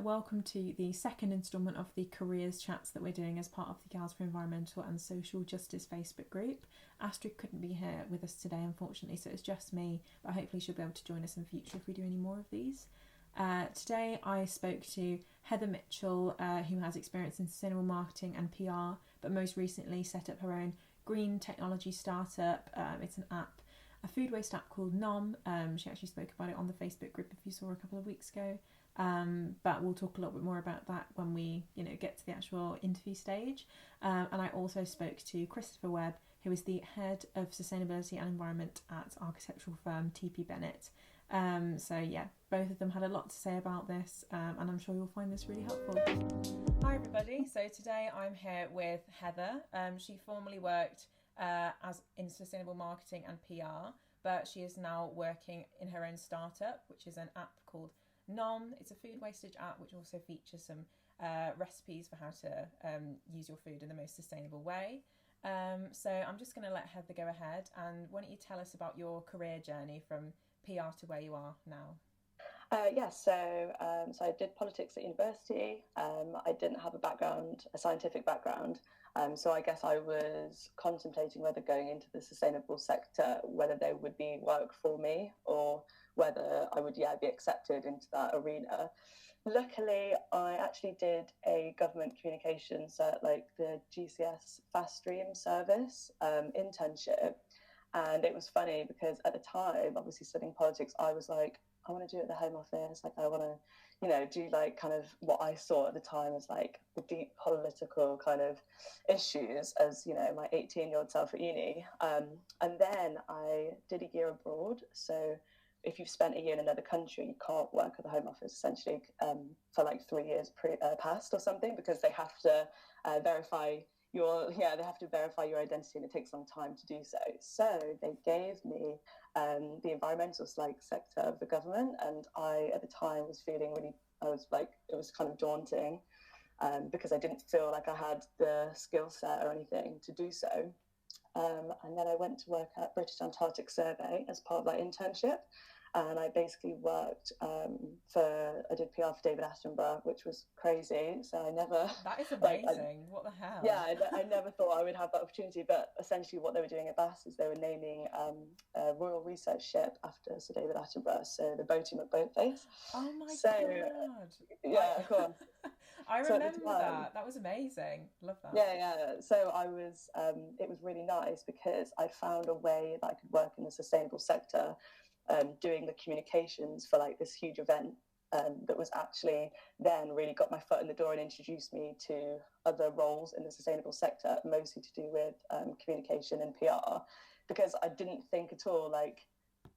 welcome to the second instalment of the careers chats that we're doing as part of the Gals for Environmental and Social Justice Facebook group. Astrid couldn't be here with us today, unfortunately, so it's just me, but hopefully she'll be able to join us in future if we do any more of these. Today I spoke to Heather Mitchell, who has experience in sustainable marketing and PR, but most recently set up her own green technology startup. It's an app, a food waste app called Nommm. She actually spoke about it on the Facebook group if you saw her a couple of weeks ago. But we'll talk a little bit more about that when we, get to the actual interview stage. And I also spoke to Christopher Webb, who is the head of sustainability and environment at architectural firm Bennett. Both of them had a lot to say about this, and I'm sure you'll find this really helpful. Hi everybody. So today I'm here with Heather. She formerly worked as in sustainable marketing and PR, but she is now working in her own startup, which is an app called Nommm. It's a food wastage app which also features some recipes for how to use your food in the most sustainable way. So I'm just going to let Heather go ahead, and why don't you tell us about your career journey from PR to where you are now? So I did politics at university. I didn't have a scientific background. So I guess I was contemplating whether going into the sustainable sector, whether there would be work for me or whether I would, be accepted into that arena. Luckily, I actually did a government communications, like the GCS Fast Stream service internship. And it was funny because at the time, obviously studying politics, I was like, I want to do it at the Home Office. Like, I want to, do like kind of what I saw at the time as like the deep political kind of issues as, my 18-year-old self at uni. And then I did a year abroad. So if you've spent a year in another country, you can't work at the Home Office essentially for like 3 years past or something, because they have to verify they have to verify your identity, and it takes some time to do so. So they gave me the environmental sector of the government, and I at the time was feeling it was kind of daunting because I didn't feel like I had the skill set or anything to do so. And then I went to work at British Antarctic Survey as part of that internship. And I basically worked I did PR for David Attenborough, which was crazy. So I never... That is amazing. What the hell? Yeah, I never thought I would have that opportunity. But essentially what they were doing at BAS is they were naming a Royal Research Ship after Sir David Attenborough, so the Boaty McBoatface. Oh my God. Yeah, of course. I remember that. That was amazing. Love that. Yeah. So I was, it was really nice because I found a way that I could work in the sustainable sector, doing the communications for like this huge event that was actually then really got my foot in the door and introduced me to other roles in the sustainable sector, mostly to do with communication and PR, because I didn't think at all,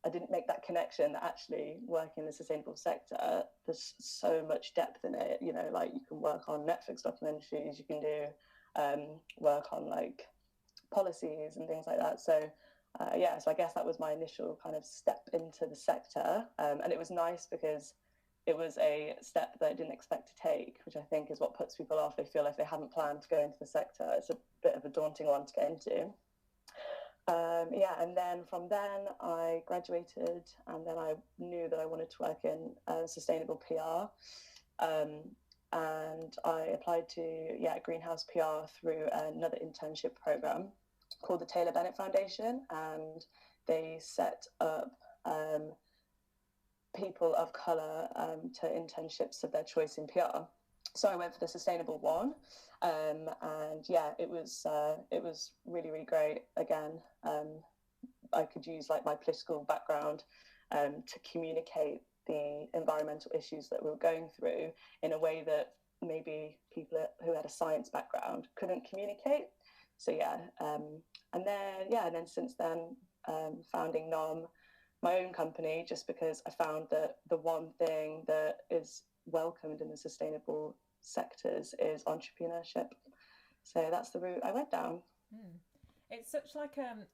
I didn't make that connection that actually working in the sustainable sector, there's so much depth in it. You can work on Netflix documentaries, you can do work on like policies and things like that. So so I guess that was my initial kind of step into the sector. And it was nice because it was a step that I didn't expect to take, which I think is what puts people off. They feel like they haven't planned to go into the sector. It's a bit of a daunting one to get into. And then from then I graduated, and then I knew that I wanted to work in sustainable PR. And I applied to Greenhouse PR through another internship program called the Taylor Bennett Foundation, and they set up people of colour to internships of their choice in PR. So I went for the sustainable one, it was really, really great. Again, I could use like my political background to communicate the environmental issues that we were going through in a way that maybe people who had a science background couldn't communicate. So and then since then, founding Nommm, my own company, just because I found that the one thing that is welcomed in the sustainable sectors is entrepreneurship. So that's the route I went down. It's such like an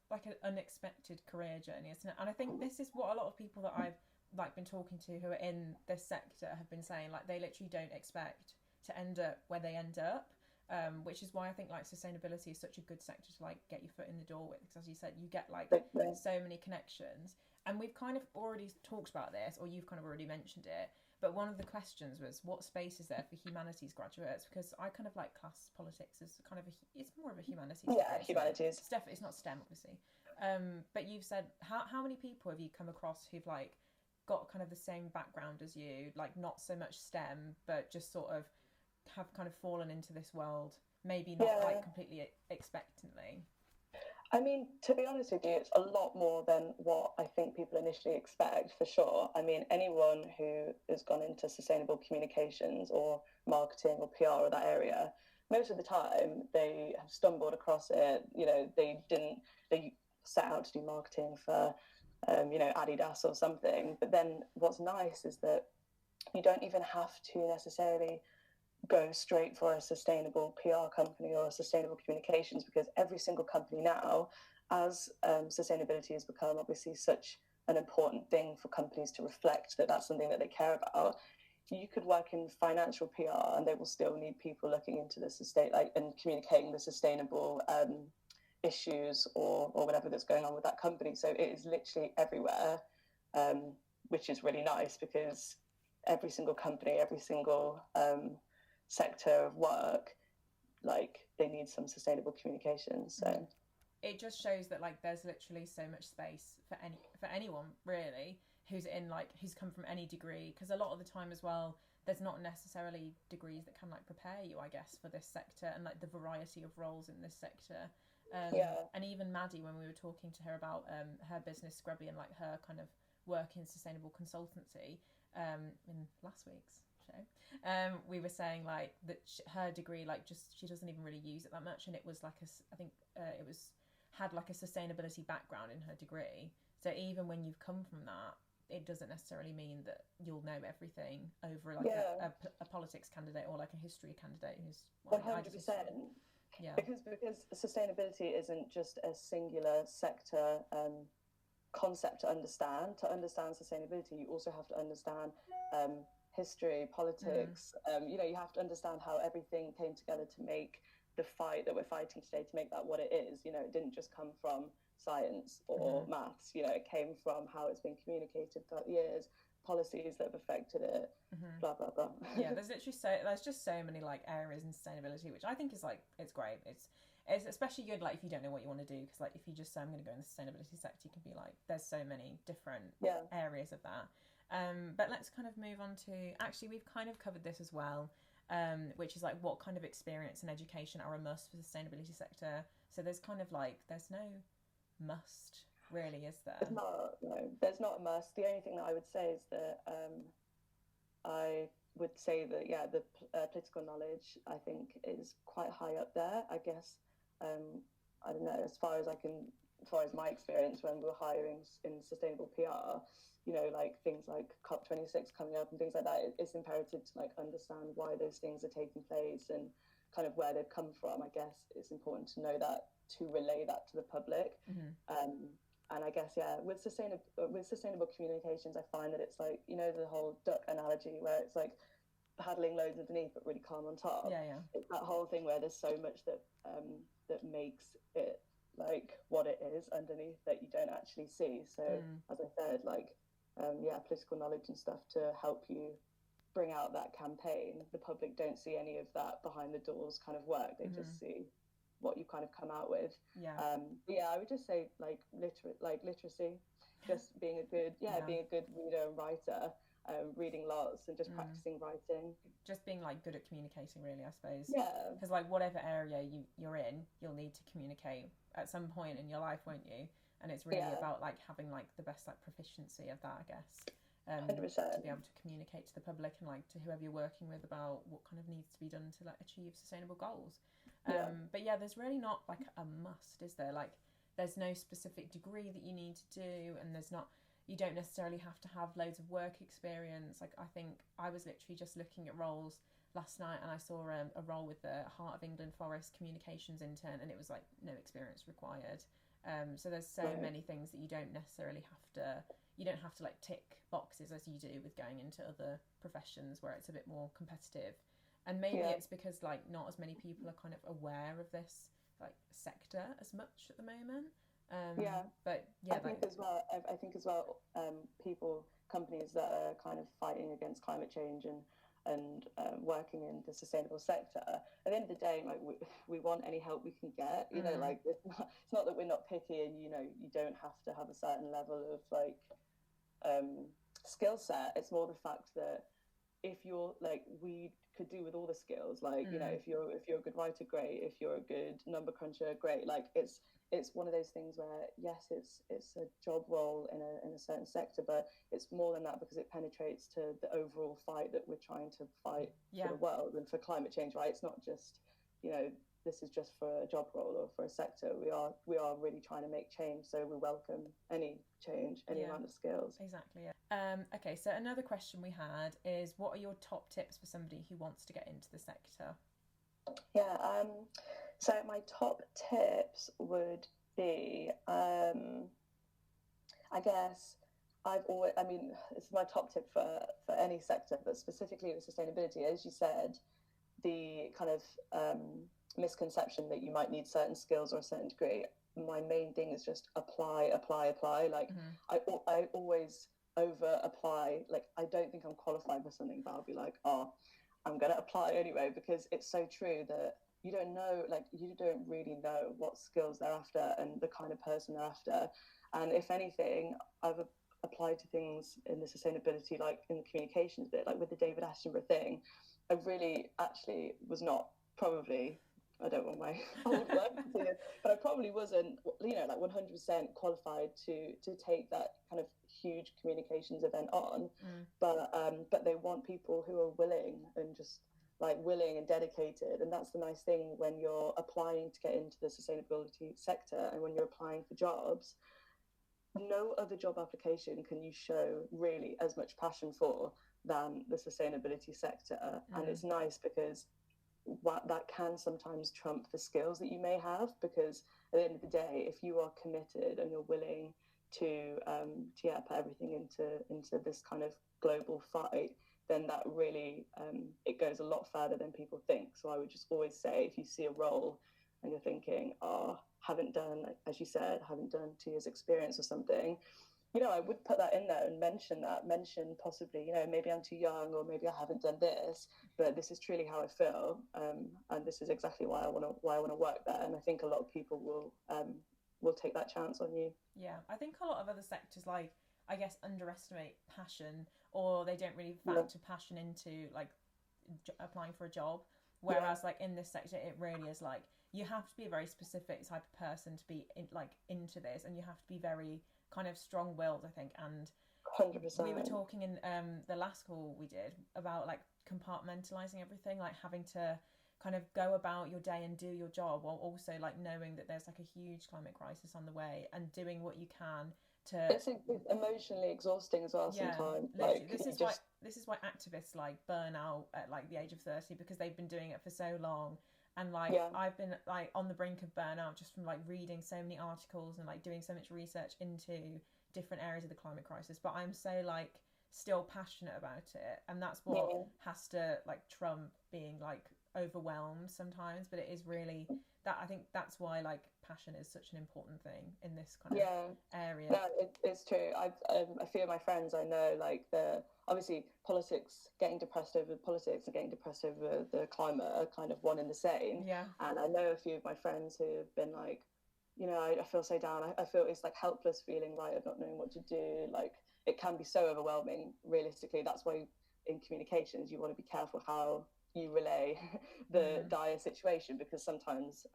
unexpected career journey, isn't it? And I think this is what a lot of people that I've been talking to who are in this sector have been saying. Like, they literally don't expect to end up where they end up. Which is why I think sustainability is such a good sector to get your foot in the door with, because as you said, you get so many connections. And we've kind of already talked about this, or you've kind of already mentioned it, But one of the questions was, what space is there for humanities graduates? Because I kind of like class politics as kind of it's more of a humanities. Yeah, humanities. It's not STEM, obviously. But you've said, how many people have you come across who've like got kind of the same background as you, like not so much STEM, but just sort of have kind of fallen into this world, maybe not like completely expectantly? I mean, to be honest with you, it's a lot more than what I think people initially expect, for sure. I mean, anyone who has gone into sustainable communications or marketing or PR or that area, most of the time they have stumbled across it. You know, they set out to do marketing for, Adidas or something. But then what's nice is that you don't even have to necessarily go straight for a sustainable PR company or a sustainable communications, because every single company now, as sustainability has become obviously such an important thing for companies to reflect that that's something that they care about, you could work in financial PR and they will still need people looking into the and communicating the sustainable issues or whatever that's going on with that company. So it is literally everywhere, which is really nice, because every single company, every single sector of work, like they need some sustainable communications. So it just shows that like there's literally so much space for anyone really who's come from any degree, because a lot of the time as well there's not necessarily degrees that can like prepare you, I guess, for this sector and like the variety of roles in this sector. And even Maddie, when we were talking to her about her business Scrubby and like her kind of work in sustainable consultancy in last week's show, we were saying like that her degree, like just she doesn't even really use it that much, and it was like had like a sustainability background in her degree. So even when you've come from that, it doesn't necessarily mean that you'll know everything over like a politics candidate or like a history candidate who's 100%. Yeah, because sustainability isn't just a singular sector concept to understand. To understand sustainability, you also have to understand history, politics. You have to understand how everything came together to make the fight that we're fighting today, to make that what it is. It didn't just come from science or maths. It came from how it's been communicated throughout the years, policies that have affected it, blah blah blah. Yeah, there's just so many like areas in sustainability, which I think is like, it's great. It's especially good like if you don't know what you want to do, because like if you just say I'm going to go in the sustainability sector, you can be like, there's so many different areas of that. But let's kind of move on to, actually we've kind of covered this as well, which is like what kind of experience and education are a must for the sustainability sector. So there's kind of like, there's no must really, is there? There's not a must. The only thing that I would say is that I would say that the political knowledge, I think, is quite high up there. I guess I don't know, as far as my experience when we were hiring in sustainable PR, like things like COP26 coming up and things like that, it's imperative to like understand why those things are taking place and kind of where they've come from. I guess it's important to know that, to relay that to the public. And I guess, with sustainable communications, I find that it's like, the whole duck analogy where it's like paddling loads underneath but really calm on top. It's that whole thing where there's so much that that makes it like what it is underneath that you don't actually see. So as I said, like political knowledge and stuff to help you bring out that campaign. The public don't see any of that behind the doors kind of work. They just see what you kind of come out with. I would just say like literacy, just being a good reader and writer, reading lots and just practicing writing, just being like good at communicating really, I suppose. Because like whatever area you're in, you'll need to communicate at some point in your life, won't you? And it's really about like having like the best like proficiency of that, I guess. 100%. To be able to communicate to the public and like to whoever you're working with about what kind of needs to be done to like achieve sustainable goals. But there's really not like a must, is there? Like there's no specific degree that you need to do, and you don't necessarily have to have loads of work experience. Like I think I was literally just looking at roles last night and I saw a role with the Heart of England Forest communications intern, and it was like no experience required. So there's so many things that you don't necessarily have to like tick boxes as you do with going into other professions where it's a bit more competitive. And maybe it's because like not as many people are kind of aware of this like sector as much at the moment. But yeah, I think as well, companies that are kind of fighting against climate change and working in the sustainable sector, at the end of the day, like we want any help we can get. You know, like it's not that we're not picky, and you don't have to have a certain level of like skill set. It's more the fact that if you're like, we could do with all the skills, like if you're a good writer, great. If you're a good number cruncher, great. Like it's one of those things where yes, it's a job role in a certain sector, but it's more than that because it penetrates to the overall fight that we're trying to fight for the world and for climate change, right? It's not just this is just for a job role or for a sector. We are really trying to make change, so we welcome any change, any amount of skills. Exactly. Okay, so another question we had is, what are your top tips for somebody who wants to get into the sector? Yeah, so my top tips would be, I guess it's my top tip for any sector, but specifically with sustainability, as you said, the kind of misconception that you might need certain skills or a certain degree. My main thing is just apply. Like I always over apply. Like I don't think I'm qualified for something, but I'll be like, oh, I'm going to apply anyway, because it's so true that you don't know, like you don't really know what skills they're after and the kind of person they're after. And if anything, I've applied to things in the sustainability, like in the communications bit, like with the David Attenborough thing. I really actually was not probably, I don't want my old work to see it, but I probably wasn't, like 100% qualified to take that kind of huge communications event on. But they want people who are willing and just like willing and dedicated. And that's the nice thing when you're applying to get into the sustainability sector and when you're applying for jobs. No other job application can you show really as much passion for than the sustainability sector. And it's nice because that can sometimes trump the skills that you may have, because at the end of the day, if you are committed and you're willing to put everything into this kind of global fight, then that really it goes a lot further than people think. So I would just always say, if you see a role and you're thinking, haven't done 2 years experience or something, I would put that in there and mention possibly, maybe I'm too young, or maybe I haven't done this, but this is truly how I feel, and this is exactly why I want to work there. And I think a lot of people will take that chance on you. Yeah, I think a lot of other sectors, like I guess, underestimate passion, or they don't really factor passion into like applying for a job. Whereas like in this sector, it really is like you have to be a very specific type of person to be into this, and you have to be very kind of strong-willed, I think. And 100%. We were talking in the last call we did about like compartmentalizing everything, like having to kind of go about your day and do your job while also like knowing that there's like a huge climate crisis on the way, and doing what you can to. It's emotionally exhausting as well sometimes. Like, this is why activists like burn out at like the age of 30, because they've been doing it for so long. And like I've been like on the brink of burnout just from like reading so many articles and like doing so much research into different areas of the climate crisis, but I'm so like still passionate about it, and that's what has to like trump being like overwhelmed sometimes. But it is really that, I think that's why like passion is such an important thing in this kind of area. No, it's true. A few of my friends I know, like obviously getting depressed over politics and getting depressed over the climate are kind of one and the same. Yeah. And I know a few of my friends who have been like, I feel so down. I feel it's like helpless feeling, right, of not knowing what to do. Like it can be so overwhelming. Realistically, that's why in communications you want to be careful how you relay the dire situation, because sometimes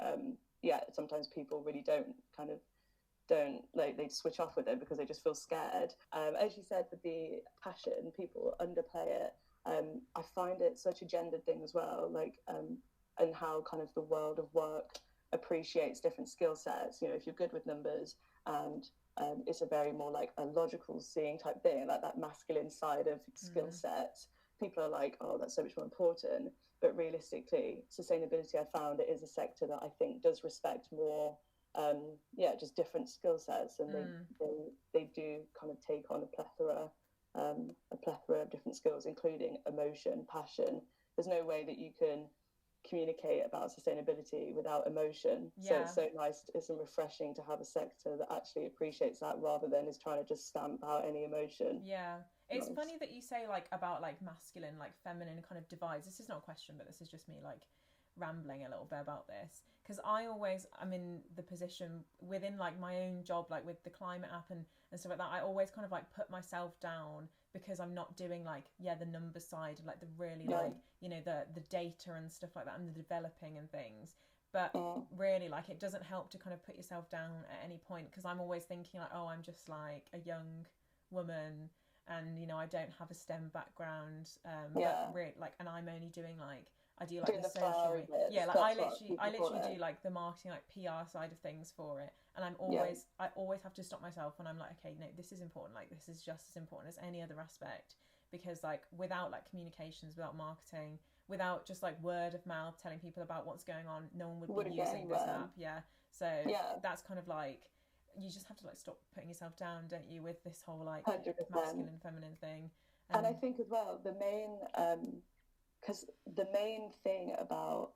sometimes people really don't like, they switch off with it because they just feel scared. As you said, with the passion, people underplay it. I find it such a gendered thing as well, like and how kind of the world of work appreciates different skill sets. If you're good with numbers and it's a very more like a logical seeing type thing, like that masculine side of skill sets, people are like, oh, that's so much more important. But realistically, sustainability, I found it is a sector that I think does respect more, just different skill sets, and they do kind of take on a plethora of different skills, including emotion, passion. There's no way that you can communicate about sustainability without emotion. So it's so nice, it's refreshing to have a sector that actually appreciates that rather than is trying to just stamp out any emotion. Yeah. It's funny that you say like about like masculine, like feminine kind of divides. This is not a question, but this is just me like rambling a little bit about this, because I'm in the position within like my own job, like with the climate app and stuff like that. I always kind of like put myself down because I'm not doing like the number side of like the really like, you know, the data and stuff like that and the developing and things. But really, like, it doesn't help to kind of put yourself down at any point, because I'm always thinking like, oh, I'm just like a young woman and, you know, I don't have a STEM background, but really, like, and I'm only doing like, I do like the social media. Like I literally do like the marketing, like PR side of things for it. And I always have to stop myself when I'm like, okay, no, this is important. Like, this is just as important as any other aspect, because like without like communications, without marketing, without just like word of mouth telling people about what's going on, no one would be using this app. So that's kind of like, you just have to like stop putting yourself down, don't you, with this whole like 100%. Masculine feminine thing. And I think as well, the main thing about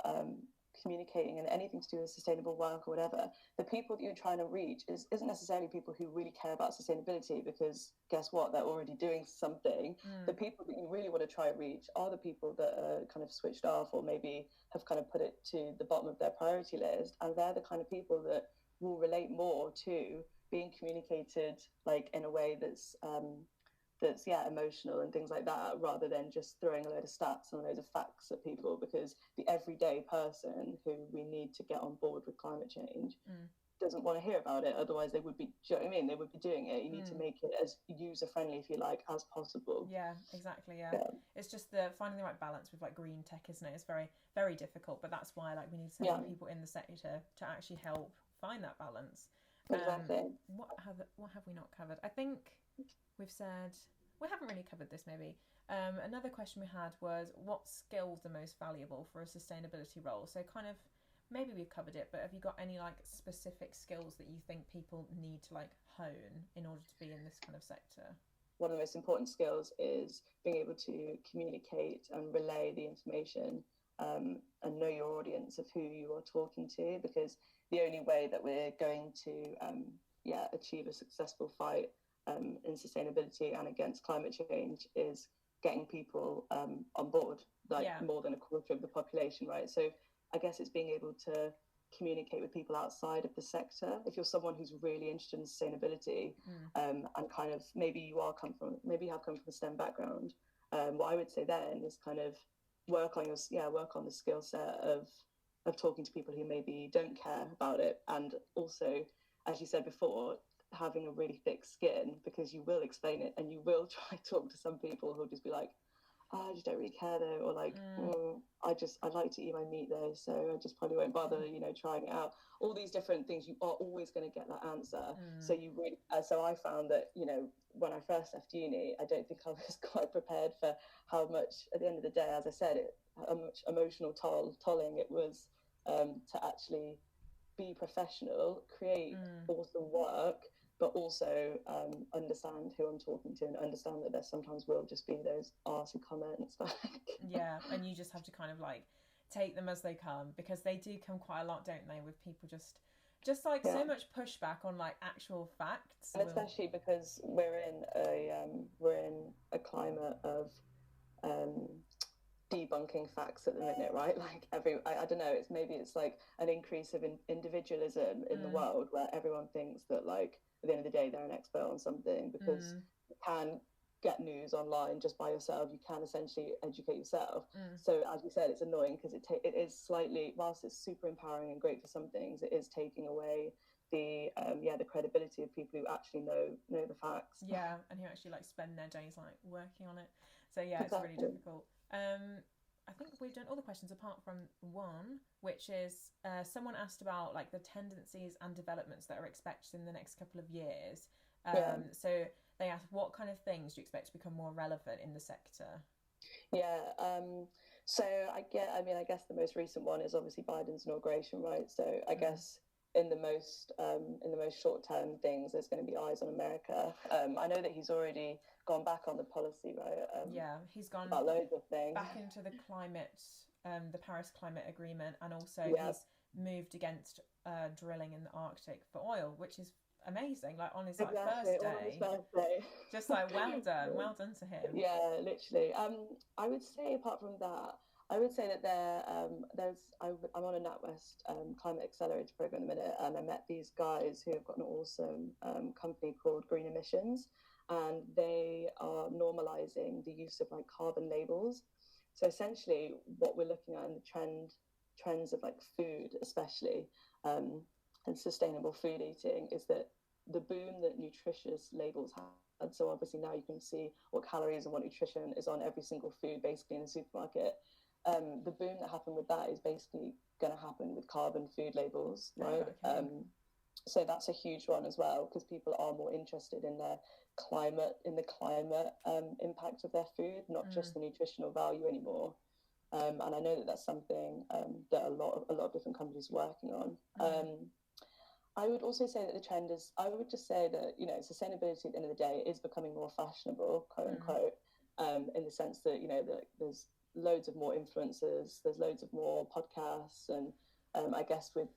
communicating and anything to do with sustainable work or whatever, the people that you're trying to reach isn't necessarily people who really care about sustainability, because guess what, they're already doing something. The people that you really want to try and reach are the people that are kind of switched off, or maybe have kind of put it to the bottom of their priority list, and they're the kind of people that will relate more to being communicated like in a way that's emotional and things like that, rather than just throwing a load of stats and a load of facts at people, because the everyday person who we need to get on board with climate change doesn't want to hear about it. Otherwise they would be, do you know what I mean? They would be doing it. You need to make it as user friendly, if you like, as possible. Yeah, exactly. Yeah. It's just finding the right balance with like green tech, isn't it? It's very, very difficult, but that's why like we need so many people in the sector to actually help find that balance. Exactly. What have we not covered? I think we've said, we haven't really covered this maybe. Another question we had was, what skills are most valuable for a sustainability role? So kind of, maybe we've covered it, but have you got any like specific skills that you think people need to like hone in order to be in this kind of sector? One of the most important skills is being able to communicate and relay the information, and know your audience of who you are talking to, because the only way that we're going to achieve a successful fight in sustainability and against climate change is getting people on board, like more than a quarter of the population, right? So I guess it's being able to communicate with people outside of the sector. If you're someone who's really interested in sustainability, and kind of maybe you have come from a STEM background, what I would say then is kind of work on the skill set of talking to people who maybe don't care about it, and also, as you said before, having a really thick skin, because you will explain it and you will try to talk to some people who'll just be like, I just don't really care though, or like, I'd like to eat my meat though, so I just probably won't bother, you know, trying it out. All these different things, you are always going to get that answer. So you really, so I found that, you know, when I first left uni, I don't think I was quite prepared for how much, at the end of the day, as I said, how much emotional tolling it was to actually be professional, create awesome work, but also understand who I'm talking to, and understand that there sometimes will just be those arsey comments back. And you just have to kind of like take them as they come, because they do come quite a lot, don't they, with people just like so much pushback on like actual facts. And especially because we're in a climate of debunking facts at the minute, right? Like I don't know, it's like an increase of individualism in the world, where everyone thinks that like at the end of the day they're an expert on something, because you can get news online just by yourself, you can essentially educate yourself. So as you said, it's annoying because it is slightly, whilst it's super empowering and great for some things, it is taking away the credibility of people who actually know the facts, and who actually like spend their days like working on it. So it's really difficult. I think we've done all the questions apart from one, which is someone asked about like the tendencies and developments that are expected in the next couple of years. So they asked, what kind of things do you expect to become more relevant in the sector? So I guess the most recent one is obviously Biden's inauguration, right? So I guess in the most short term things, there's going to be eyes on America. I know that he's already gone back on the policy, right? He's gone about loads of things, back into the climate the Paris Climate Agreement, and also he's moved against drilling in the Arctic for oil, which is amazing. Like on his first day, just like well done to him. Yeah, literally. I would say apart from that, I would say that I'm on a NatWest Climate Accelerator program at the minute, and I met these guys who have got an awesome company called Green Emissions, and they are normalizing the use of like carbon labels. So essentially, what we're looking at in the trends of like food, especially, and sustainable food eating, is that the boom that nutritious labels had. So obviously now you can see what calories and what nutrition is on every single food, basically in the supermarket. The boom that happened with that is basically going to happen with carbon food labels, right? Okay. So that's a huge one as well, because people are more interested in the climate impact of their food, not just the nutritional value anymore. And I know that that's something that a lot of different companies are working on. I would also say that the trend is, I would just say that, you know, sustainability at the end of the day is becoming more fashionable, quote unquote, in the sense that, you know, that there's loads of more influencers, there's loads of more podcasts, and I guess with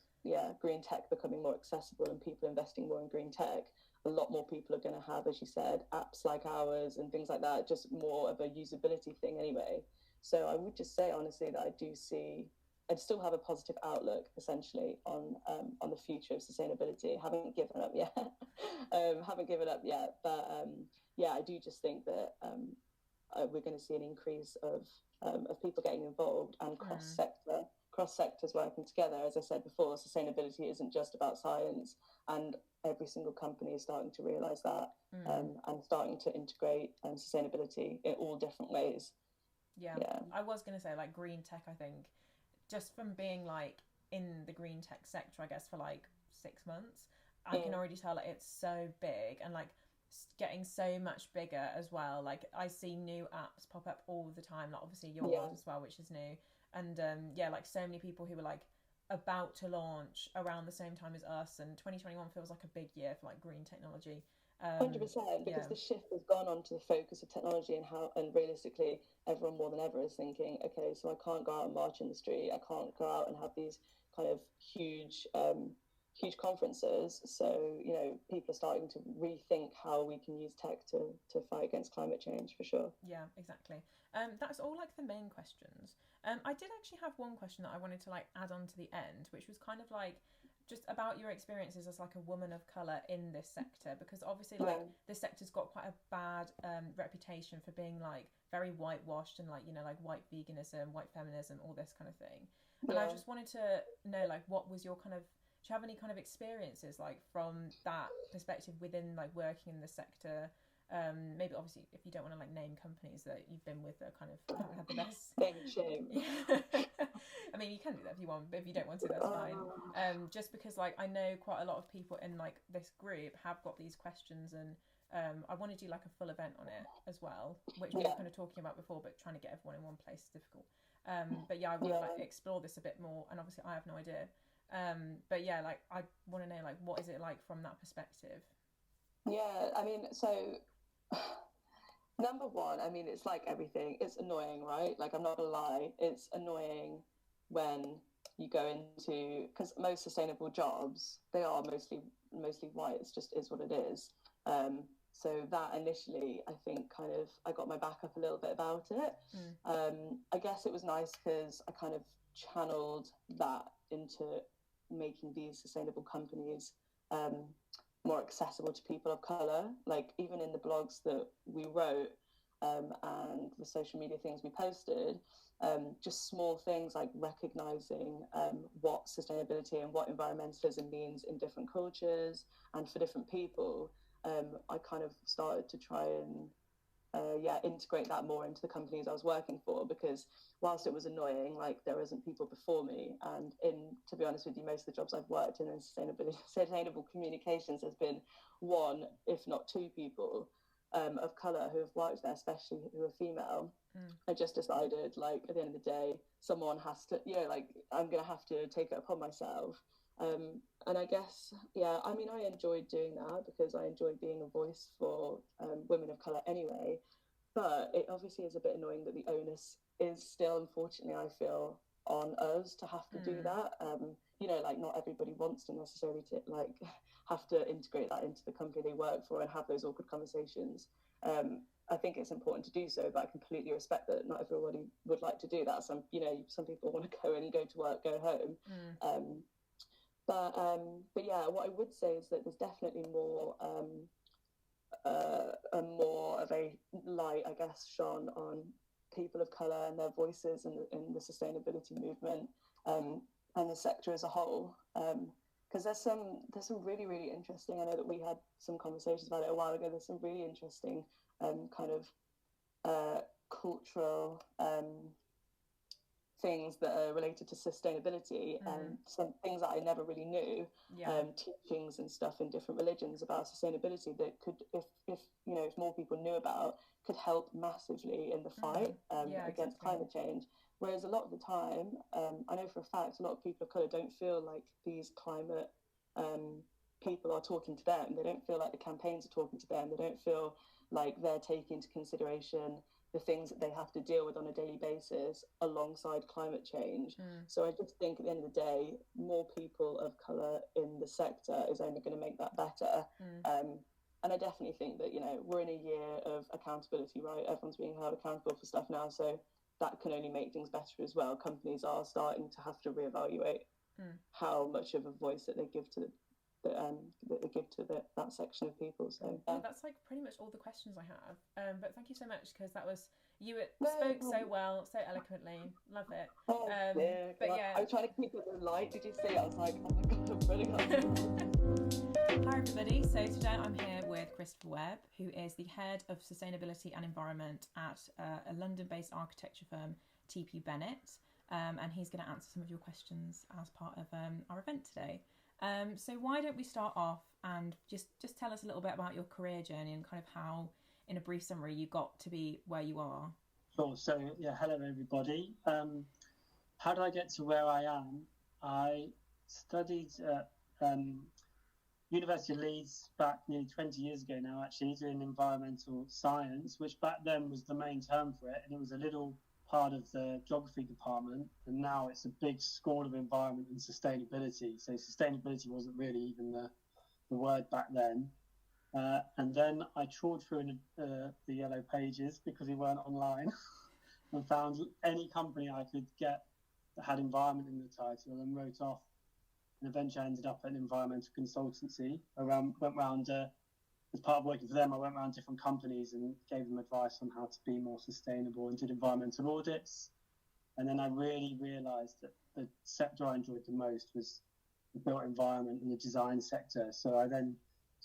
green tech becoming more accessible and people investing more in green tech, a lot more people are going to have, as you said, apps like ours and things like that, just more of a usability thing anyway. So I would just say honestly that I'd still have a positive outlook essentially on the future of sustainability. Haven't given up yet, but I do just think that we're going to see an increase of people getting involved and cross sectors working together. As I said before, sustainability isn't just about science, and every single company is starting to realize that and starting to integrate sustainability in all different ways. Yeah. I was going to say like green tech, I think just from being like in the green tech sector, I guess for like 6 months, I can already tell that it's so big and like getting so much bigger as well. Like I see new apps pop up all the time, like obviously yours as well, which is new. And like so many people who were like about to launch around the same time as us, and 2021 feels like a big year for like green technology. 100%, because the shift has gone on to the focus of technology and realistically everyone more than ever is thinking, okay, so I can't go out and march in the street, I can't go out and have these kind of huge conferences. So, you know, people are starting to rethink how we can use tech to fight against climate change, for sure. Yeah, exactly. That's all like the main questions. I did actually have one question that I wanted to like add on to the end, which was kind of like just about your experiences as like a woman of colour in this sector, because obviously like this sector's got quite a bad reputation for being like very whitewashed and like, you know, like white veganism, white feminism, all this kind of thing. And I just wanted to know like what was your kind of, do you have any kind of experiences like from that perspective within like working in the sector? Maybe obviously if you don't want to like name companies that you've been with that kind of haven't had the best. Shame. I mean, you can do that if you want, but if you don't want to, that's fine. Just because like I know quite a lot of people in like this group have got these questions, and I want to do like a full event on it as well, which we were kind of talking about before, but trying to get everyone in one place is difficult. But yeah, I want to like explore this a bit more, and obviously I have no idea. But yeah, like I want to know like what is it like from that perspective? Yeah, I mean, so number one, I mean, it's like everything. It's annoying, right? Like, I'm not gonna lie. It's annoying when you go into, because most sustainable jobs, they are mostly white. It's just is what it is. So that initially, I think, kind of, I got my back up a little bit about it. I guess it was nice because I kind of channeled that into making these sustainable companies more accessible to people of colour. Like even in the blogs that we wrote and the social media things we posted, just small things like recognising what sustainability and what environmentalism means in different cultures and for different people. I kind of started to try and integrate that more into the companies I was working for, because whilst it was annoying, like there isn't people before me, and to be honest with you, most of the jobs I've worked in sustainable communications has been one, if not two people of colour who have worked there, especially who are female. I just decided, like, at the end of the day, someone has to, you know, like I'm gonna have to take it upon myself. And I guess, I mean, I enjoyed doing that because I enjoyed being a voice for women of colour anyway. but it obviously is a bit annoying that the onus is still, unfortunately, I feel, on us to have to do that. You know, like not everybody wants to necessarily like have to integrate that into the company they work for and have those awkward conversations. I think it's important to do so, but I completely respect that not everybody would like to do that. Some, you know, some people want to go in, go to work, go home. But yeah, what I would say is that there's definitely more more of a light, I guess, shone on people of colour and their voices in the sustainability movement, and the sector as a whole. Because there's some really, really interesting. I know that we had some conversations about it a while ago. There's some really interesting kind of cultural things that are related to sustainability, and some things that I never really knew, teachings and stuff in different religions about sustainability that could, if you know, if more people knew about, could help massively in the fight against climate change. Whereas a lot of the time, I know for a fact, a lot of people of colour don't feel like these climate people are talking to them. They don't feel like the campaigns are talking to them. They don't feel like they're taking into consideration the things that they have to deal with on a daily basis alongside climate change. So I just think at the end of the day, more people of colour in the sector is only going to make that better. And I definitely think that, you know, we're in a year of accountability, right? Everyone's being held accountable for stuff now. So that can only make things better as well. Companies are starting to have to reevaluate how much of a voice that they give to that section of people. So that's like pretty much all the questions I have. But thank you so much, because that was, you spoke so well, so eloquently. Love it. But yeah, I was trying to keep it light. Did you see? I was like, oh my god, I'm running out. Hi everybody. So today I'm here with Christopher Webb, who is the head of sustainability and environment at a London-based architecture firm, TP Bennett, and he's going to answer some of your questions as part of our event today. So why don't we start off and just tell us a little bit about your career journey and kind of how, in a brief summary, you got to be where you are. Sure. So yeah, hello everybody. How did I get to where I am? I studied at University of Leeds back nearly 20 years ago now, actually, doing environmental science, which back then was the main term for it, and it was a little part of the geography department, and now it's a big school of environment and sustainability. So sustainability wasn't really even the word back then. And then I trawled through the yellow pages, because we weren't online, and found any company I could get that had environment in the title, and wrote off. And eventually I ended up at an environmental consultancy. Went round, as part of working for them, I went around different companies and gave them advice on how to be more sustainable, and did environmental audits. And then I really realised that the sector I enjoyed the most was the built environment and the design sector. So I then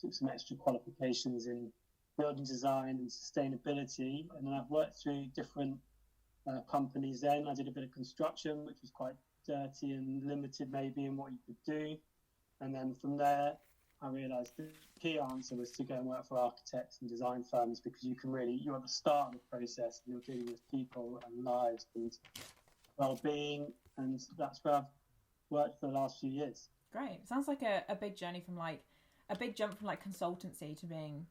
took some extra qualifications in building design and sustainability. And then I've worked through different companies then. I did a bit of construction, which was quite dirty and limited maybe in what you could do. And then from there, I realised the key answer was to go and work for architects and design firms, because you're at the start of the process, and you're dealing with people and lives and well-being, and that's where I've worked for the last few years. Great. Sounds like a big journey from a big jump from consultancy to being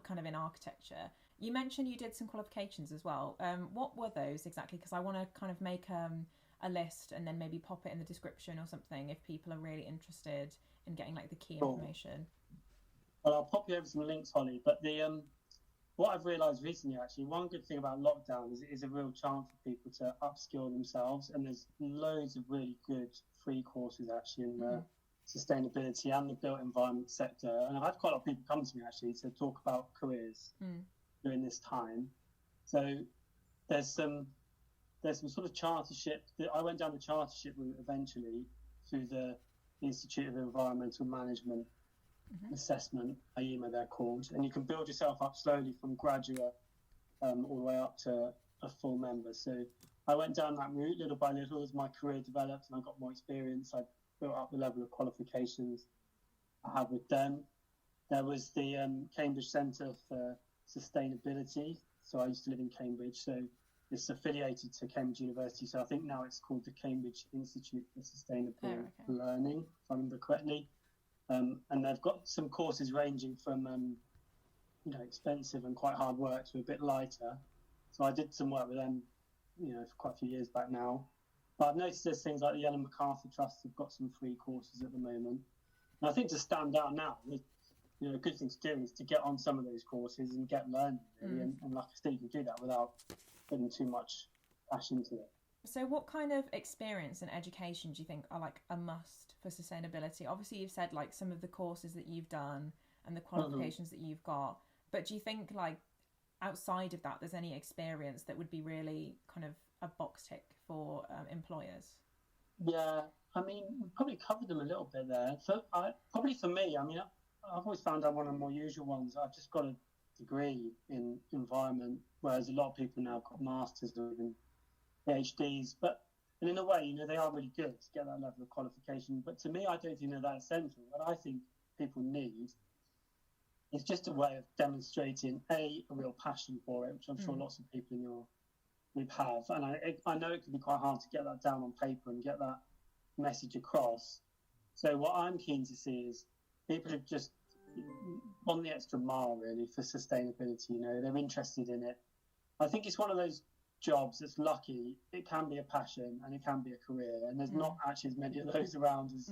kind of in architecture. You mentioned you did some qualifications as well. What were those exactly? Because I want to kind of make a list and then maybe pop it in the description or something if people are really interested in getting the key information. Well, I'll pop you over some links, Holly. But what I've realised recently, actually, one good thing about lockdown is it is a real chance for people to upskill themselves, and there's loads of really good free courses actually in the sustainability and the built environment sector. And I've had quite a lot of people come to me actually to talk about careers during this time. So there's some sort of chartership. I went down the chartership route eventually through the Institute of Environmental Management Assessment, IEMA they're called, and you can build yourself up slowly from graduate all the way up to a full member. So I went down that route little by little as my career developed and I got more experience. I built up the level of qualifications I had with them. There was the Cambridge Centre for Sustainability. So I used to live in Cambridge, so it's affiliated to Cambridge University. So I think now it's called the Cambridge Institute for Sustainable Learning, if I remember correctly. And they've got some courses ranging from expensive and quite hard work to a bit lighter. So I did some work with them, for quite a few years back now. But I've noticed there's things like the Ellen MacArthur Trust have got some free courses at the moment. And I think to stand out now, a good thing to do is to get on some of those courses and get learning, really. And like I said, you can do that without putting too much cash into it. So what kind of experience and education do you think are like a must for sustainability? Obviously, you've said like some of the courses that you've done and the qualifications that you've got, but do you think like outside of that, there's any experience that would be really kind of a box tick for employers? Yeah, I mean, we probably covered them a little bit there. Probably for me, I mean, I've always found out one of the more usual ones. I've just got a degree in environment, whereas a lot of people now got masters or even PhDs. And in a way, they are really good to get that level of qualification. But to me, I don't think they're that essential. What I think people need is just a way of demonstrating a real passion for it, which I'm sure lots of people in your group have. And I know it can be quite hard to get that down on paper and get that message across. So what I'm keen to see is people have just on the extra mile, really, for sustainability. They're interested in it. I think it's one of those jobs that's lucky. It can be a passion and it can be a career, and there's not actually as many of those around as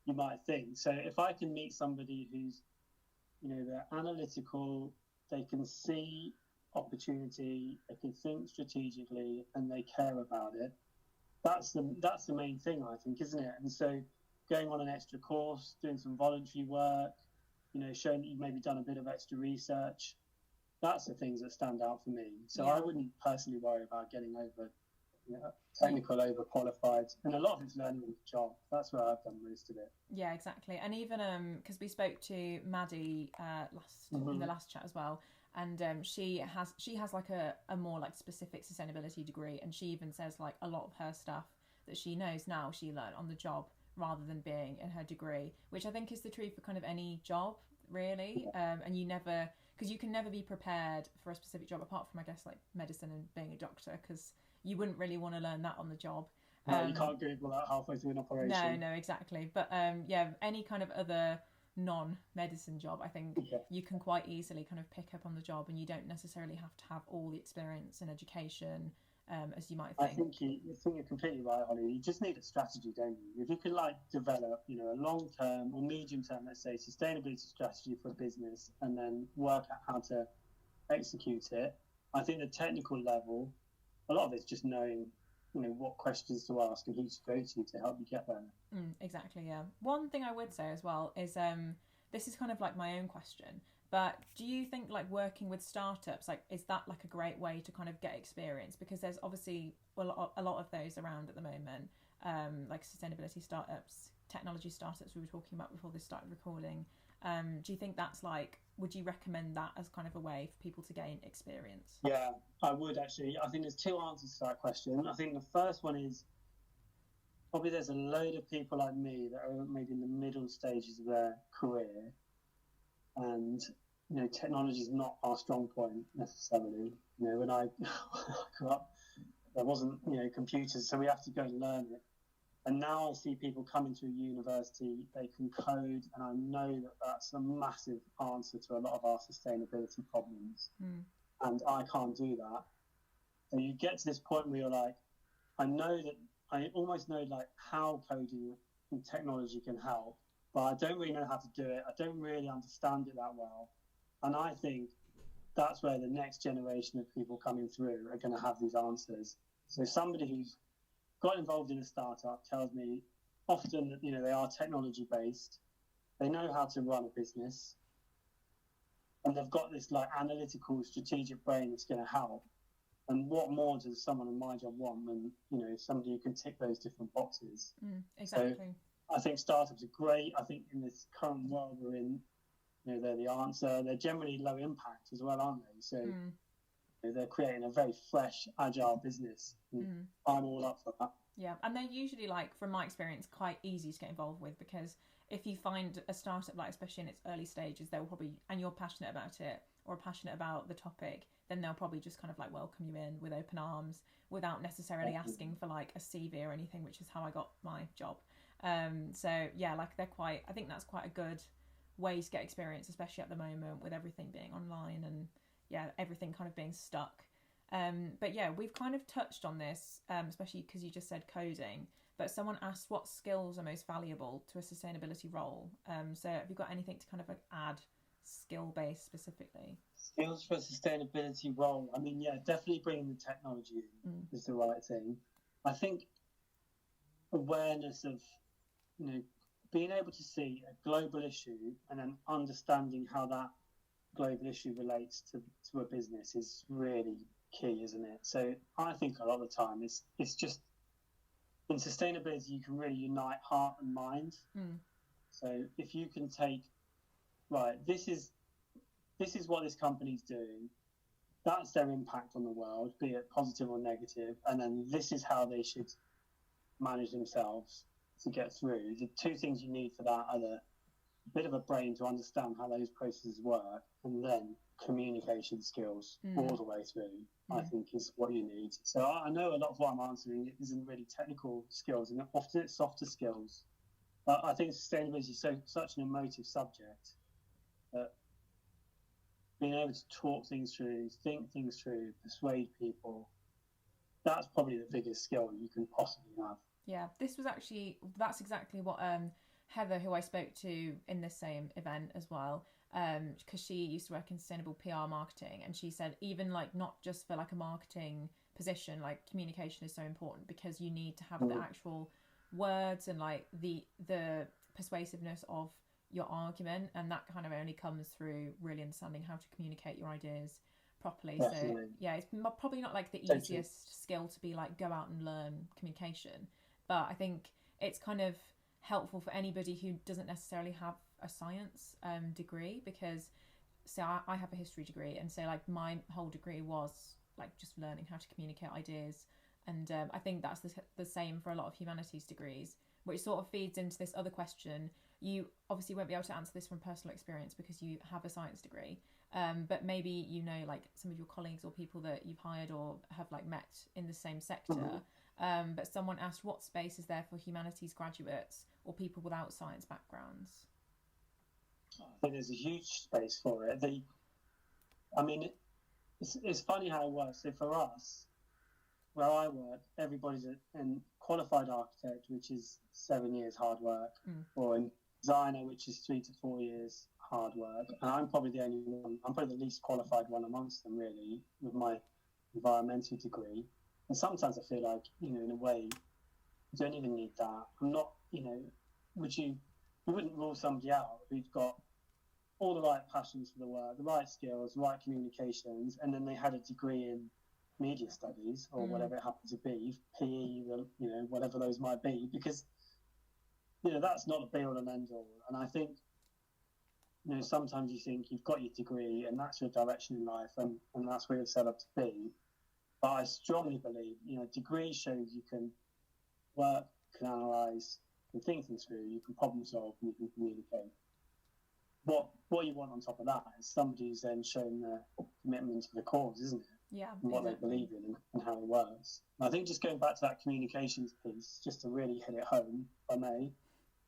you might think. So if I can meet somebody who's, they're analytical, they can see opportunity, they can think strategically, and they care about it, that's the main thing, I think, isn't it? And so going on an extra course, doing some voluntary work, showing that you've maybe done a bit of extra research, that's the things that stand out for me. So I wouldn't personally worry about getting over technical, overqualified, and a lot of it's learning on the job. That's where I've done most of it. Yeah, exactly. And even because we spoke to Maddie in the last chat as well, and she has like a more like specific sustainability degree, and she even says like a lot of her stuff that she knows now she learned on the job rather than being in her degree, which I think is the truth for kind of any job, really. And you can never be prepared for a specific job apart from, I guess, like medicine and being a doctor, because you wouldn't really want to learn that on the job. No, you can't Google that halfway through an operation. No, exactly. But any kind of other non-medicine job, I think you can quite easily kind of pick up on the job, and you don't necessarily have to have all the experience and education as you might think. I think you're completely right, Holly. You just need a strategy, don't you? If you could develop, a long-term or medium-term, let's say, sustainability strategy for a business, and then work out how to execute it, I think the technical level, a lot of it's just knowing, what questions to ask and who to go to help you get there. Exactly, yeah. One thing I would say as well is this is kind of like my own question, but do you think like working with startups, like is that like a great way to kind of get experience? Because there's obviously a lot of those around at the moment, like sustainability startups, technology startups we were talking about before this started recording. Do you think that's like, would you recommend that as kind of a way for people to gain experience? Yeah, I would actually. I think there's two answers to that question. I think the first one is probably there's a load of people like me that are maybe in the middle stages of their career, and technology is not our strong point necessarily. When I grew up, there wasn't computers, so we have to go and learn it. And now I see people coming through university, they can code, and I know that that's a massive answer to a lot of our sustainability problems. And I can't do that. So you get to this point where you're like, I almost know like how coding and technology can help, but I don't really know how to do it. I don't really understand it that well. And I think that's where the next generation of people coming through are going to have these answers. So somebody who's got involved in a startup tells me often that they are technology based, they know how to run a business, and they've got this like analytical strategic brain that's going to help. And what more does someone in my job want than somebody who can tick those different boxes? Exactly. So I think startups are great. I think in this current world we're in, they're the answer. They're generally low impact as well, aren't they? So they're creating a very fresh, agile business. I'm all up for that. Yeah, and they're usually, like, from my experience, quite easy to get involved with, because if you find a startup, like especially in its early stages, they'll probably, and you're passionate about it or passionate about the topic, then they'll probably just kind of like welcome you in with open arms without necessarily asking for like a CV or anything, which is how I got my job. So yeah, like I think that's quite a good way to get experience, especially at the moment with everything being online and everything kind of being stuck. But yeah, we've kind of touched on this, especially because you just said coding. But someone asked what skills are most valuable to a sustainability role. So have you got anything to kind of add skill-based specifically? Skills for a sustainability role. I mean, yeah, definitely bringing the technology in is the right thing. I think awareness of, being able to see a global issue and then understanding how that global issue relates to a business is really key, isn't it? So I think a lot of the time it's just, in sustainability you can really unite heart and mind. So if you can take, right, this is what this company's doing, that's their impact on the world, be it positive or negative, and then this is how they should manage themselves to get through. The two things you need for that are a bit of a brain to understand how those processes work, and then communication skills all the way through, I think is what you need. So I know a lot of what I'm answering isn't really technical skills, and often it's softer skills. But I think sustainability is such an emotive subject that being able to talk things through, think things through, persuade people, that's probably the biggest skill you can possibly have. Yeah, that's exactly what Heather, who I spoke to in this same event as well, because she used to work in sustainable PR marketing, and she said even like not just for like a marketing position, like communication is so important because you need to have the actual words and like the persuasiveness of your argument, and that kind of only comes through really understanding how to communicate your ideas properly. Definitely. So yeah, it's probably not like the easiest skill to be like go out and learn communication, but I think it's kind of helpful for anybody who doesn't necessarily have a science degree, because I have a history degree, and so like my whole degree was like just learning how to communicate ideas, and I think that's the same for a lot of humanities degrees, which sort of feeds into this other question. You obviously won't be able to answer this from personal experience because you have a science degree, but maybe like some of your colleagues or people that you've hired or have like met in the same sector. But someone asked, what space is there for humanities graduates or people without science backgrounds? I think there's a huge space for it. It's funny how it works. So for us, where I work, everybody's a qualified architect, which is 7 years hard work, or a designer, which is 3 to 4 years hard work. And I'm probably the only one. I'm probably the least qualified one amongst them, really, with my environmental degree. And sometimes I feel like, in a way, you don't even need that. I'm not, you wouldn't rule somebody out who's got all the right passions for the work, the right skills, the right communications, and then they had a degree in media studies or whatever it happened to be, PE, whatever those might be, because, that's not the be all and end all. And I think, sometimes you think you've got your degree and that's your direction in life, and that's where you're set up to be. But I strongly believe, degree shows you can work, can analyse, can think things through, you can problem solve, and you can communicate. What you want on top of that is somebody who's then shown their commitment to the cause, isn't it? Yeah. And what they believe in and how it works. And I think just going back to that communications piece, just to really hit it home, if I may,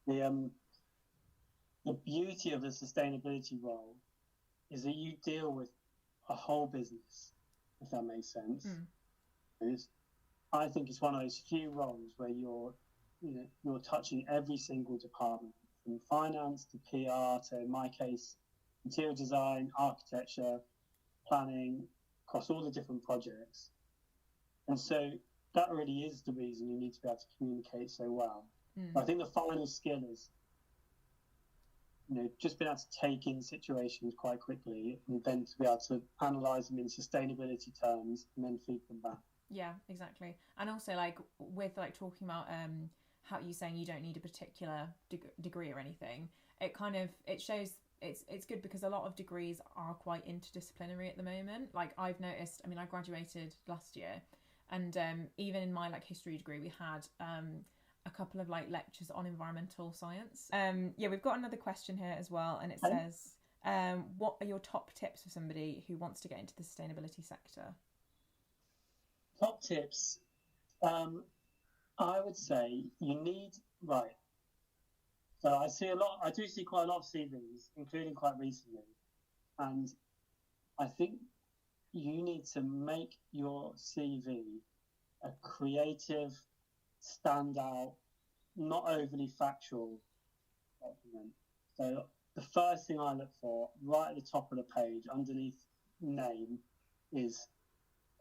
the beauty of the sustainability role is that you deal with a whole business, if that makes sense. I think it's one of those few roles where you're touching every single department, from finance to PR to, in my case, interior design, architecture, planning, across all the different projects. And so that really is the reason you need to be able to communicate so well. I think the final skill is, just being able to take in situations quite quickly and then to be able to analyse them in sustainability terms and then feed them back. Yeah, exactly. And also like with like talking about how you saying you don't need a particular degree or anything, it shows it's good because a lot of degrees are quite interdisciplinary at the moment. Like I've noticed, I graduated last year, and even in my like history degree we had a couple of like lectures on environmental science. We've got another question here as well, and it says, what are your top tips for somebody who wants to get into the sustainability sector? Top tips, I would say you need, so I do see quite a lot of CVs, including quite recently, and I think you need to make your CV a creative, standout, not overly factual document. So the first thing I look for, right at the top of the page, underneath name, is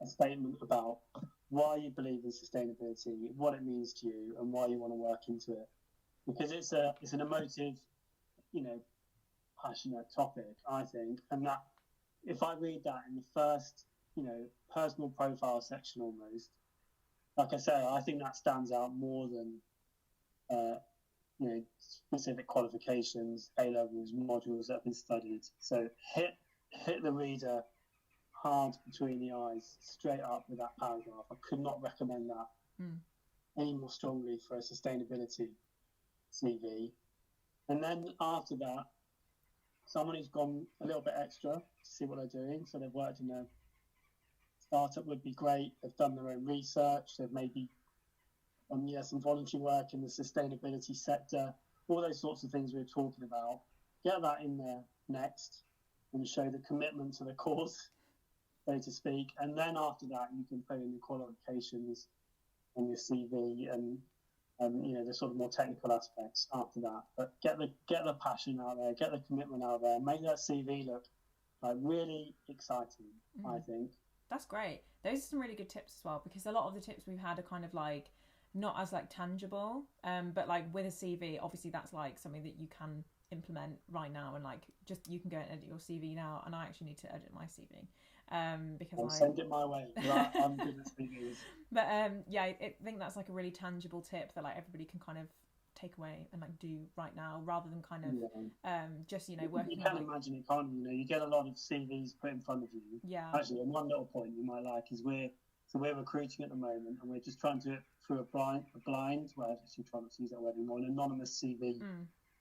a statement about why you believe in sustainability, what it means to you, and why you want to work into it. Because it's an emotive, passionate topic, I think, and that if I read that in the first, personal profile section almost, like I say, I think that stands out more than specific qualifications, A-levels, modules that have been studied. So hit the reader hard between the eyes, straight up with that paragraph. I could not recommend that any more strongly for a sustainability CV. And then after that, someone who's gone a little bit extra to see what they're doing. So they've worked in a startup would be great. They've done their own research. They've maybe some voluntary work in the sustainability sector. All those sorts of things we were talking about. Get that in there next and show the commitment to the cause, so to speak. And then after that, you can put in the qualifications on your CV and the sort of more technical aspects after that. But get the passion out there, get the commitment out there, make that CV look like really exciting. I think that's great. Those are some really good tips as well, because a lot of the tips we've had are kind of like not as like tangible, but like with a CV, obviously that's like something that you can implement right now, and like just you can go and edit your CV now. And I actually need to edit my CV because send it my way. Right, I'm good at CVs. But I think that's like a really tangible tip that like everybody can kind of take away and like do right now, rather than kind of just working. You can imagine it, can't you? You get a lot of CVs put in front of you. Yeah. Actually, and one little point you might like is we're recruiting at the moment, and we're just trying to do it through a blind. Well, actually trying not to use that word anymore. An anonymous CV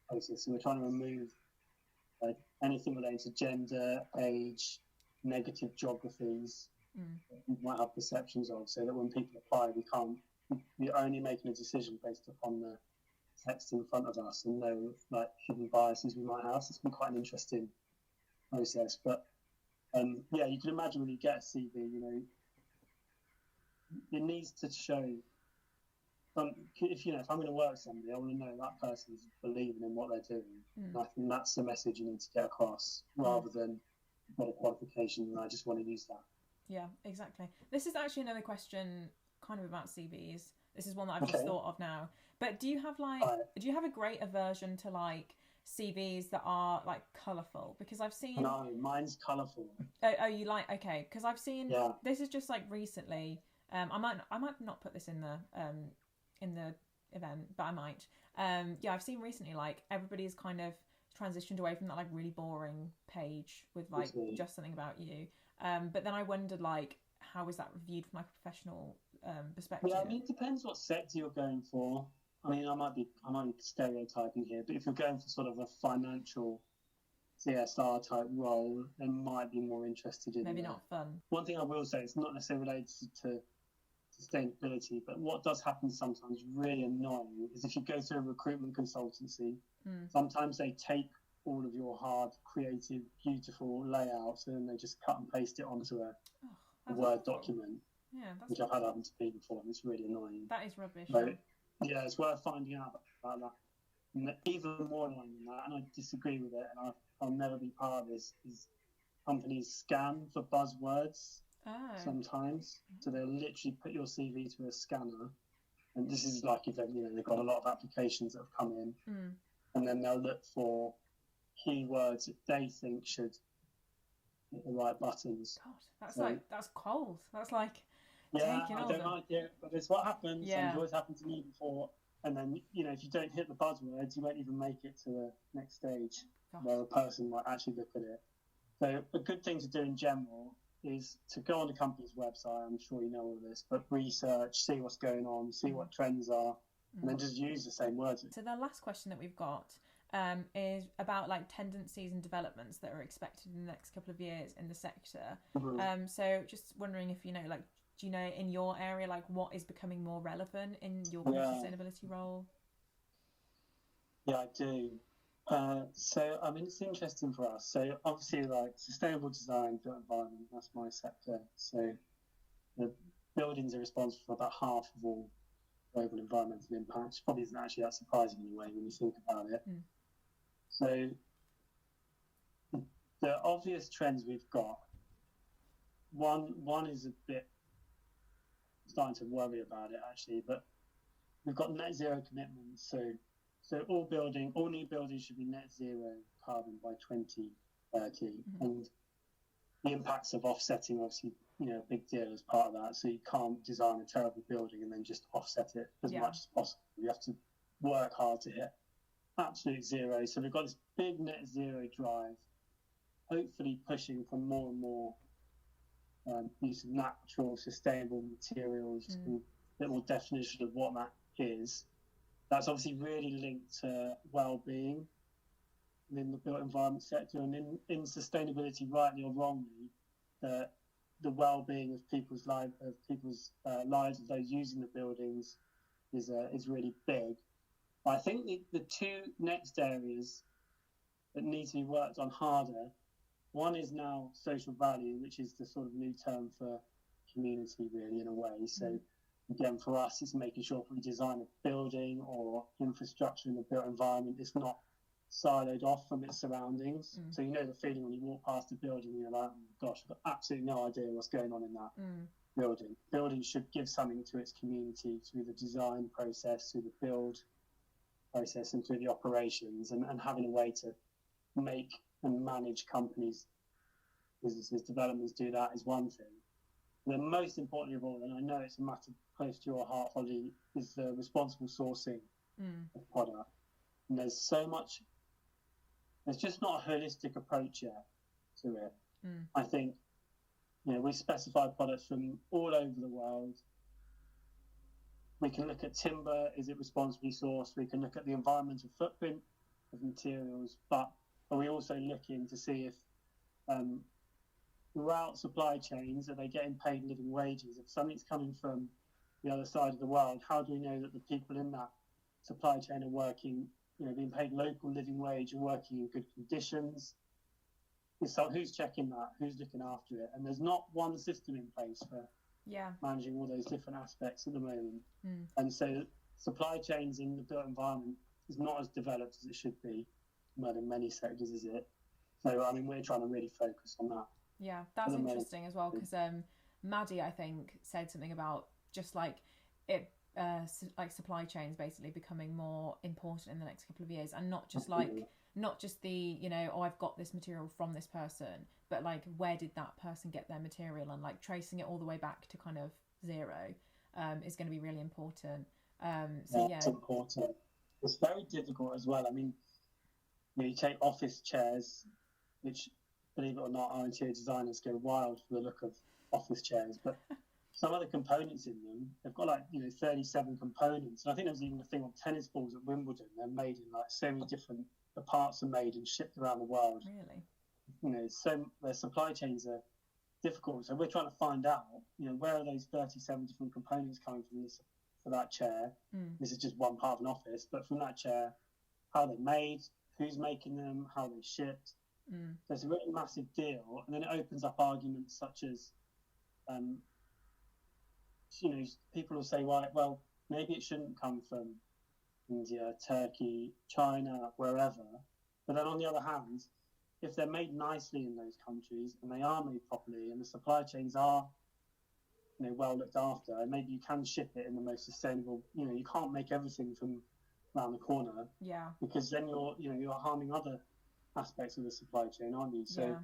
process. So we're trying to remove like anything related to gender, age, negative geographies that we might have perceptions of, so that when people apply, we're only making a decision based upon the text in front of us and no like hidden biases we might have. So it's been quite an interesting process. But you can imagine when you get a CV, it needs to show. If I'm going to work with somebody, I want to know that person's believing in what they're doing. And I think that's the message you need to get across, rather than what a qualification and I just want to use that. Yeah, exactly. This is actually another question kind of about CVs. This is one that I've just thought of now. But do you have a great aversion to like CVs that are like colourful? Because I've seen. No, mine's colourful. Oh, you like, okay? Because I've seen. Yeah. This is just like recently. I might not put this in the event, but I might. I've seen recently like everybody's kind of transitioned away from that like really boring page with like just something about you. But then I wondered like how is that viewed from like a professional perspective? Yeah, I mean, it depends what sector you're going for. I mean, I might be stereotyping here, but if you're going for sort of a financial CSR type role, they might be more interested in maybe not fun. One thing I will say, it's not necessarily related to sustainability, but what does happen sometimes really annoying is if you go to a recruitment consultancy, sometimes they take all of your hard, creative, beautiful layouts and then they just cut and paste it onto a Word document. Yeah, which I've had happen to me before, and it's really annoying. That is rubbish. So, yeah, it's worth finding out about that. And even more annoying than that, and I disagree with it, and I'll never be part of this, is companies scan for buzzwords sometimes. So they'll literally put your CV to a scanner, and this is like if they've got a lot of applications that have come in, and then they'll look for keywords that they think should hit the right buttons. God, that's cold. That's like I don't like it, but it's what happens. Yeah. It's always happened to me before. And then, if you don't hit the buzzwords, you won't even make it to the next stage where a person might actually look at it. So a good thing to do in general is to go on the company's website. I'm sure you know all this, but research, see what's going on, see what trends are, and then just use the same words. So the last question that we've got is about like tendencies and developments that are expected in the next couple of years in the sector. So just wondering if do you know in your area like what is becoming more relevant in your sustainability role? Yeah, I do. So, I mean, it's interesting for us. So, obviously, like sustainable design, built environment, that's my sector. So, the buildings are responsible for about half of all global environmental impacts. Probably isn't actually that surprising anyway when you think about it. So, the obvious trends we've got, one is a bit starting to worry about it actually, but we've got net zero commitments. So all new buildings should be net zero carbon by 2030, and the impacts of offsetting, obviously, a big deal as part of that. So you can't design a terrible building and then just offset it as much as possible. You have to work hard to hit absolute zero. So we've got this big net zero drive, hopefully pushing for more and more use of natural, sustainable materials, and a bit more definition of what that is. That's obviously really linked to well-being in the built environment sector, and in sustainability, rightly or wrongly, the well-being of people's lives, of those using the buildings, is really big. I think the two next areas that need to be worked on harder. One is now social value, which is the sort of new term for community, really, in a way. So, again, for us, it's making sure if we design a building or infrastructure in the built environment, it's not siloed off from its surroundings. So you know the feeling when you walk past a building, you're like, oh, gosh, I've got absolutely no idea what's going on in that building. Building should give something to its community through the design process, through the build process, and through the operations, and having a way to make and manage companies, businesses, developments do that is one thing. The most importantly of all, and I know it's a matter close to your heart, Holly, is the responsible sourcing of product. And there's just not a holistic approach yet to it. I think, we specify products from all over the world. We can look at timber, is it responsibly sourced? We can look at the environmental footprint of materials, but are we also looking to see if throughout supply chains, are they getting paid living wages? If something's coming from the other side of the world, how do we know that the people in that supply chain are working, being paid local living wage and working in good conditions? So who's checking that? Who's looking after it? And there's not one system in place for managing all those different aspects at the moment. And so supply chains in the built environment is not as developed as it should be. Well, in many sectors, is it? So, I mean, we're trying to really focus on that. Yeah, that's interesting as well, because Maddie, I think, said something about just like it, like supply chains basically becoming more important in the next couple of years, and not just the I've got this material from this person, but like where did that person get their material, and like tracing it all the way back to kind of zero is going to be really important. It's important. It's very difficult as well. I mean, you take office chairs, which, believe it or not, our interior designers go wild for the look of office chairs, but some of the components in them, they've got 37 components. And I think there's even a thing on tennis balls at Wimbledon. They're made in so many different, the parts are made and shipped around the world. Really? So their supply chains are difficult. So we're trying to find out, where are those 37 different components coming from for that chair? This is just one part of an office, but from that chair, how they're made, who's making them, how they're shipped. So it's a really massive deal, and then it opens up arguments such as, people will say, right, well, maybe it shouldn't come from India, Turkey, China, wherever. But then on the other hand, if they're made nicely in those countries and they are made properly and the supply chains are, well looked after, and maybe you can ship it in the most sustainable. You can't make everything from around the corner. Yeah. Because then you're harming other aspects of the supply chain, aren't you? So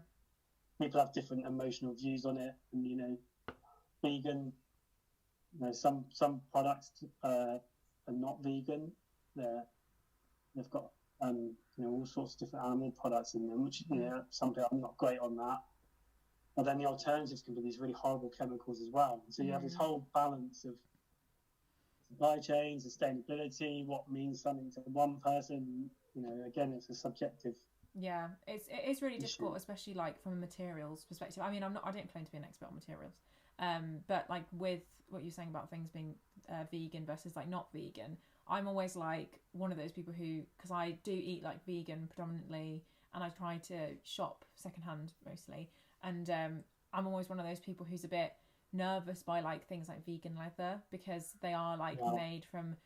people have different emotional views on it, and vegan. Some products are not vegan. They've got all sorts of different animal products in them, which some people are not great on that. And then the alternatives can be these really horrible chemicals as well. So you have this whole balance of supply chain, sustainability, what means something to one person. Again, it's a subjective. Yeah, it is really difficult, especially like from a materials perspective. I mean, I don't claim to be an expert on materials, but like with what you're saying about things being vegan versus like not vegan, I'm always like one of those people who, because I do eat like vegan predominantly, and I try to shop secondhand mostly, and I'm always one of those people who's a bit nervous by like things like vegan leather, because they are like made from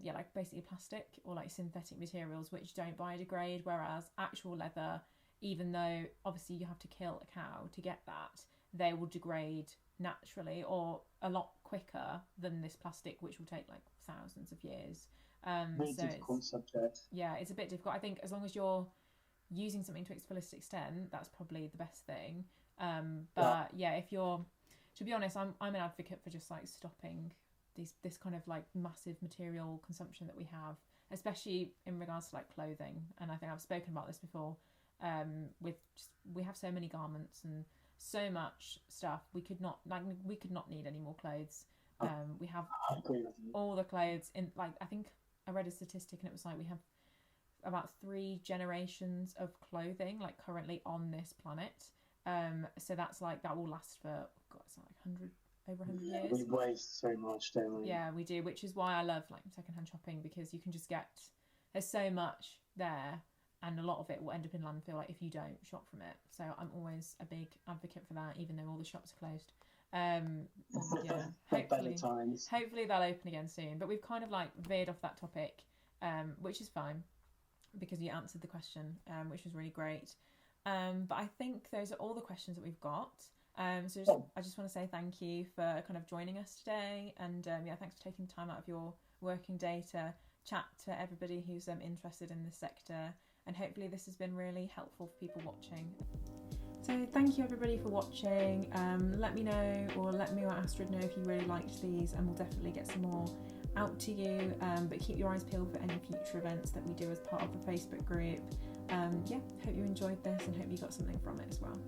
like basically plastic or like synthetic materials which don't biodegrade, whereas actual leather, even though obviously you have to kill a cow to get that, they will degrade naturally or a lot quicker than this plastic, which will take like thousands of years. Very so difficult subject. Yeah, it's a bit difficult. I think as long as you're using something to its fullest extent, that's probably the best thing. But if you're, to be honest, I'm an advocate for just like stopping this kind of like massive material consumption that we have, especially in regards to like clothing. And I think I've spoken about this before. We have so many garments and so much stuff. We could not need any more clothes. We have all the clothes in, like, I think I read a statistic and it was like we have about 3 generations of clothing like currently on this planet. So that's like, that will last for it's like over 100 years. We waste so much, don't we? Yeah, we do, which is why I love like secondhand shopping, because you can just there's so much there, and a lot of it will end up in landfill like if you don't shop from it. So I'm always a big advocate for that, even though all the shops are closed. Hopefully they'll open again soon. But we've kind of like veered off that topic, which is fine, because you answered the question, which was really great. But I think those are all the questions that we've got. I just want to say thank you for kind of joining us today, and thanks for taking time out of your working day to chat to everybody who's interested in this sector, and hopefully this has been really helpful for people watching. So thank you everybody for watching. Let me know, or let me or Astrid know if you really liked these, and we'll definitely get some more out to you, but keep your eyes peeled for any future events that we do as part of the Facebook group. Hope you enjoyed this and hope you got something from it as well.